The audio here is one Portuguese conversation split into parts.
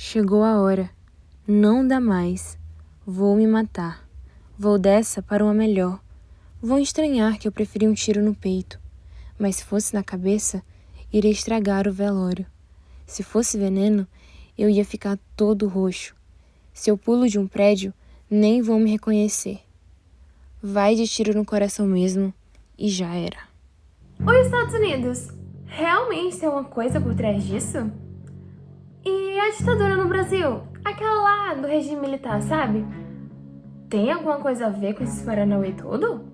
Chegou a hora. Não dá mais. Vou me matar. Vou dessa para uma melhor. Vão estranhar que eu preferi um tiro no peito. Mas se fosse na cabeça, iria estragar o velório. Se fosse veneno, eu ia ficar todo roxo. Se eu pulo de um prédio, nem vão me reconhecer. Vai de tiro no coração mesmo e já era. Os Estados Unidos realmente tem uma coisa por trás disso? E a ditadura no Brasil? Aquela lá do regime militar, sabe? Tem alguma coisa a ver com esses Paranauê todo?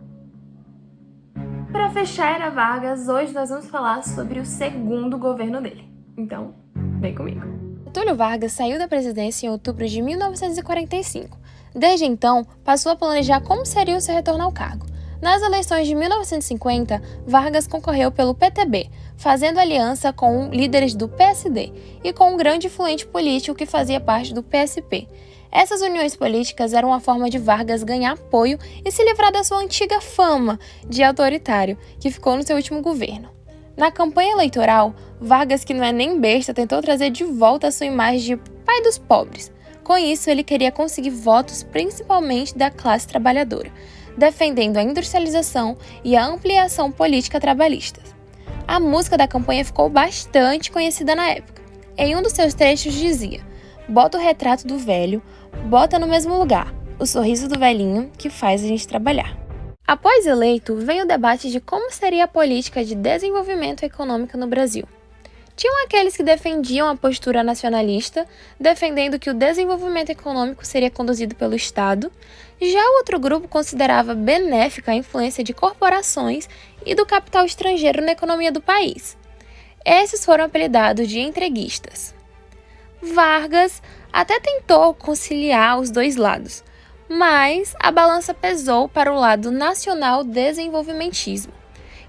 Para fechar a Era Vargas, hoje nós vamos falar sobre o segundo governo dele. Então, vem comigo. Getúlio Vargas saiu da presidência em outubro de 1945. Desde então, passou a planejar como seria o seu retorno ao cargo. Nas eleições de 1950, Vargas concorreu pelo PTB, fazendo aliança com líderes do PSD e com um grande influente político que fazia parte do PSP. Essas uniões políticas eram uma forma de Vargas ganhar apoio e se livrar da sua antiga fama de autoritário, que ficou no seu último governo. Na campanha eleitoral, Vargas, que não é nem besta, tentou trazer de volta a sua imagem de pai dos pobres. Com isso, ele queria conseguir votos principalmente da classe trabalhadora, defendendo a industrialização e a ampliação política trabalhista. A música da campanha ficou bastante conhecida na época. Em um dos seus trechos dizia: "Bota o retrato do velho, bota no mesmo lugar, o sorriso do velhinho que faz a gente trabalhar." Após eleito, veio o debate de como seria a política de desenvolvimento econômico no Brasil. Tinham aqueles que defendiam a postura nacionalista, defendendo que o desenvolvimento econômico seria conduzido pelo Estado. Já o outro grupo considerava benéfica a influência de corporações e do capital estrangeiro na economia do país. Esses foram apelidados de entreguistas. Vargas até tentou conciliar os dois lados, mas a balança pesou para o lado nacional desenvolvimentismo,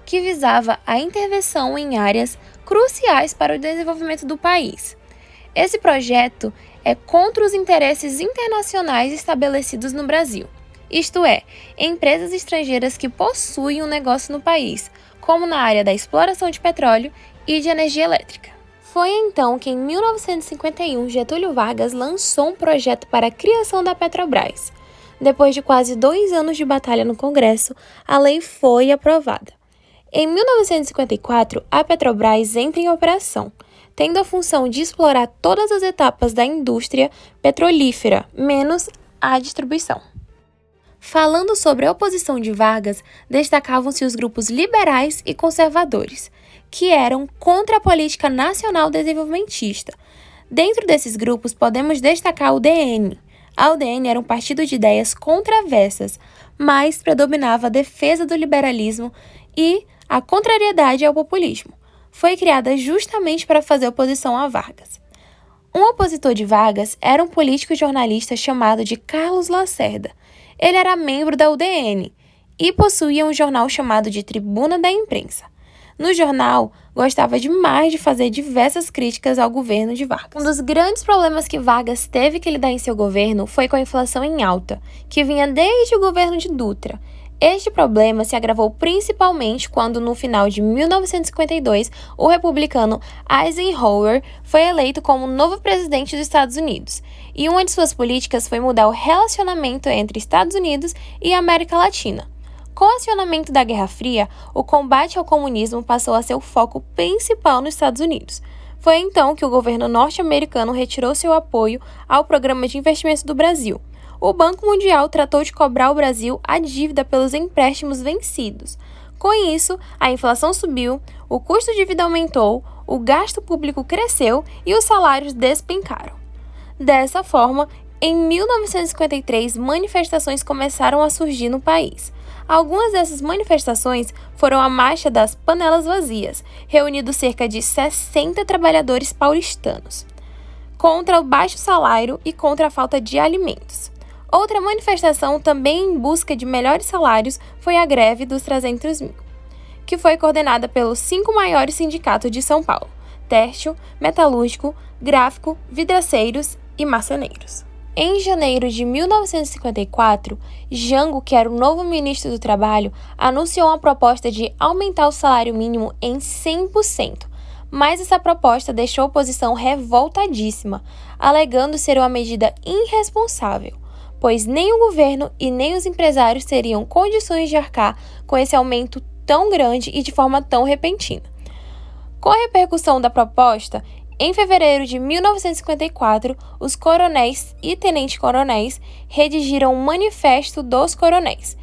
que visava a intervenção em áreas cruciais para o desenvolvimento do país. Esse projeto é contra os interesses internacionais estabelecidos no Brasil, isto é, empresas estrangeiras que possuem um negócio no país, como na área da exploração de petróleo e de energia elétrica. Foi então que, em 1951, Getúlio Vargas lançou um projeto para a criação da Petrobras. Depois de quase 2 anos de batalha no Congresso, a lei foi aprovada. Em 1954, a Petrobras entra em operação, tendo a função de explorar todas as etapas da indústria petrolífera, menos a distribuição. Falando sobre a oposição de Vargas, destacavam-se os grupos liberais e conservadores, que eram contra a política nacional desenvolvimentista. Dentro desses grupos, podemos destacar o DN. A UDN era um partido de ideias controversas, mas predominava a defesa do liberalismo e a contrariedade ao populismo. Foi criada justamente para fazer oposição a Vargas. Um opositor de Vargas era um político e jornalista chamado de Carlos Lacerda. Ele era membro da UDN e possuía um jornal chamado de Tribuna da Imprensa. No jornal, gostava demais de fazer diversas críticas ao governo de Vargas. Um dos grandes problemas que Vargas teve que lidar em seu governo foi com a inflação em alta, que vinha desde o governo de Dutra. Este problema se agravou principalmente quando, no final de 1952, o republicano Eisenhower foi eleito como novo presidente dos Estados Unidos, e uma de suas políticas foi mudar o relacionamento entre Estados Unidos e América Latina. Com o acionamento da Guerra Fria, o combate ao comunismo passou a ser o foco principal nos Estados Unidos. Foi então que o governo norte-americano retirou seu apoio ao Programa de Investimentos do Brasil. O Banco Mundial tratou de cobrar ao Brasil a dívida pelos empréstimos vencidos. Com isso, a inflação subiu, o custo de vida aumentou, o gasto público cresceu e os salários despencaram. Dessa forma, em 1953, manifestações começaram a surgir no país. Algumas dessas manifestações foram a Marcha das Panelas Vazias, reunindo cerca de 60 trabalhadores paulistanos, contra o baixo salário e contra a falta de alimentos. Outra manifestação, também em busca de melhores salários, foi a greve dos 300 mil, que foi coordenada pelos 5 maiores sindicatos de São Paulo: têxtil, metalúrgico, gráfico, vidraceiros e marceneiros. Em janeiro de 1954, Jango, que era o novo ministro do Trabalho, anunciou uma proposta de aumentar o salário mínimo em 100%, Mas essa proposta deixou a oposição revoltadíssima, alegando ser uma medida irresponsável, pois nem o governo e nem os empresários teriam condições de arcar com esse aumento tão grande e de forma tão repentina. Com a repercussão da proposta, em fevereiro de 1954, os coronéis e tenentes-coronéis redigiram um manifesto dos coronéis,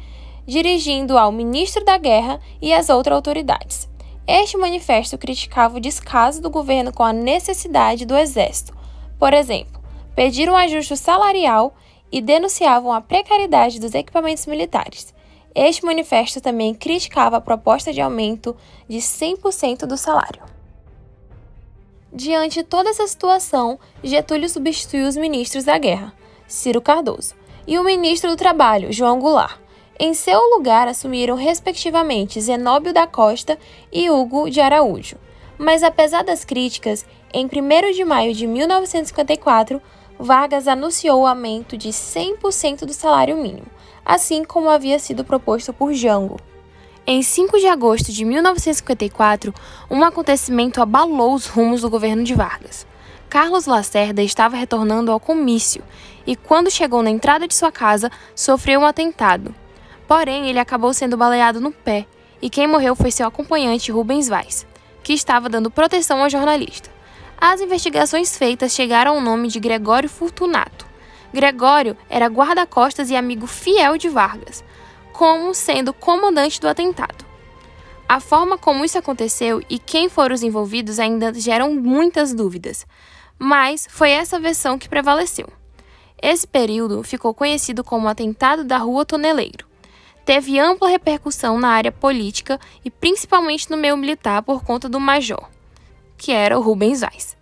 dirigindo ao ministro da Guerra e às outras autoridades. Este manifesto criticava o descaso do governo com a necessidade do exército. Por exemplo, pediram ajuste salarial e denunciavam a precariedade dos equipamentos militares. Este manifesto também criticava a proposta de aumento de 100% do salário. Diante de toda essa situação, Getúlio substituiu os ministros da Guerra, Ciro Cardoso, e o ministro do Trabalho, João Goulart. Em seu lugar assumiram respectivamente Zenóbio da Costa e Hugo de Araújo. Mas apesar das críticas, em 1º de maio de 1954, Vargas anunciou o aumento de 100% do salário mínimo, assim como havia sido proposto por Jango. Em 5 de agosto de 1954, um acontecimento abalou os rumos do governo de Vargas. Carlos Lacerda estava retornando ao comício e, quando chegou na entrada de sua casa, sofreu um atentado. Porém, ele acabou sendo baleado no pé, e quem morreu foi seu acompanhante Rubens Vaz, que estava dando proteção ao jornalista. As investigações feitas chegaram ao nome de Gregório Fortunato. Gregório era guarda-costas e amigo fiel de Vargas, como sendo comandante do atentado. A forma como isso aconteceu e quem foram os envolvidos ainda geram muitas dúvidas, mas foi essa versão que prevaleceu. Esse período ficou conhecido como o Atentado da Rua Toneleiro. Teve ampla repercussão na área política e principalmente no meio militar por conta do major, que era o Rubens Vaz.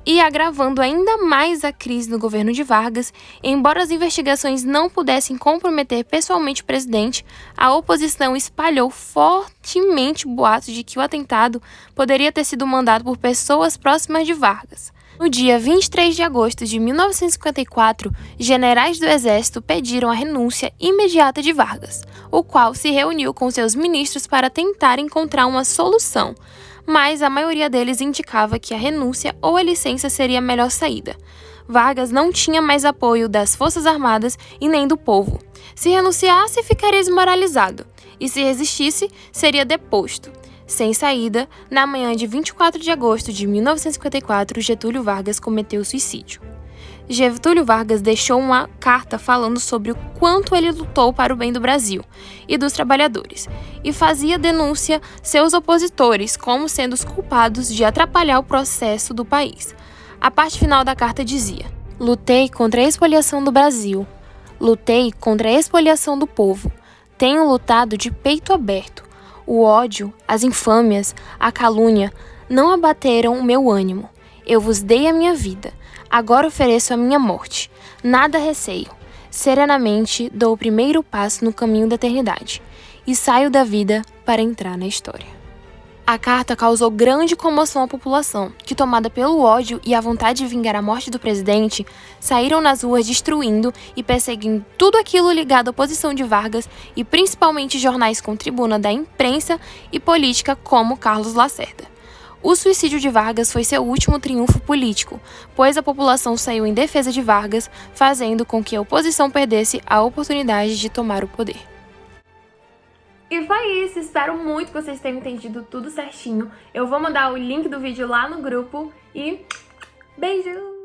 E agravando ainda mais a crise no governo de Vargas, embora as investigações não pudessem comprometer pessoalmente o presidente, a oposição espalhou fortemente boatos de que o atentado poderia ter sido mandado por pessoas próximas de Vargas. No dia 23 de agosto de 1954, generais do Exército pediram a renúncia imediata de Vargas, o qual se reuniu com seus ministros para tentar encontrar uma solução, mas a maioria deles indicava que a renúncia ou a licença seria a melhor saída. Vargas não tinha mais apoio das Forças Armadas e nem do povo. Se renunciasse, ficaria desmoralizado, e se resistisse, seria deposto. Sem saída, na manhã de 24 de agosto de 1954, Getúlio Vargas cometeu suicídio. Getúlio Vargas deixou uma carta falando sobre o quanto ele lutou para o bem do Brasil e dos trabalhadores, e fazia denúncia seus opositores como sendo os culpados de atrapalhar o processo do país. A parte final da carta dizia: "Lutei contra a expoliação do Brasil, lutei contra a expoliação do povo, tenho lutado de peito aberto. O ódio, as infâmias, a calúnia não abateram o meu ânimo. Eu vos dei a minha vida. Agora ofereço a minha morte. Nada receio. Serenamente dou o primeiro passo no caminho da eternidade e saio da vida para entrar na história." A carta causou grande comoção à população, que, tomada pelo ódio e a vontade de vingar a morte do presidente, saíram nas ruas destruindo e perseguindo tudo aquilo ligado à oposição de Vargas e principalmente jornais com tribuna da imprensa e política como Carlos Lacerda. O suicídio de Vargas foi seu último triunfo político, pois a população saiu em defesa de Vargas, fazendo com que a oposição perdesse a oportunidade de tomar o poder. E foi isso, espero muito que vocês tenham entendido tudo certinho. Eu vou mandar o link do vídeo lá no grupo e beijo!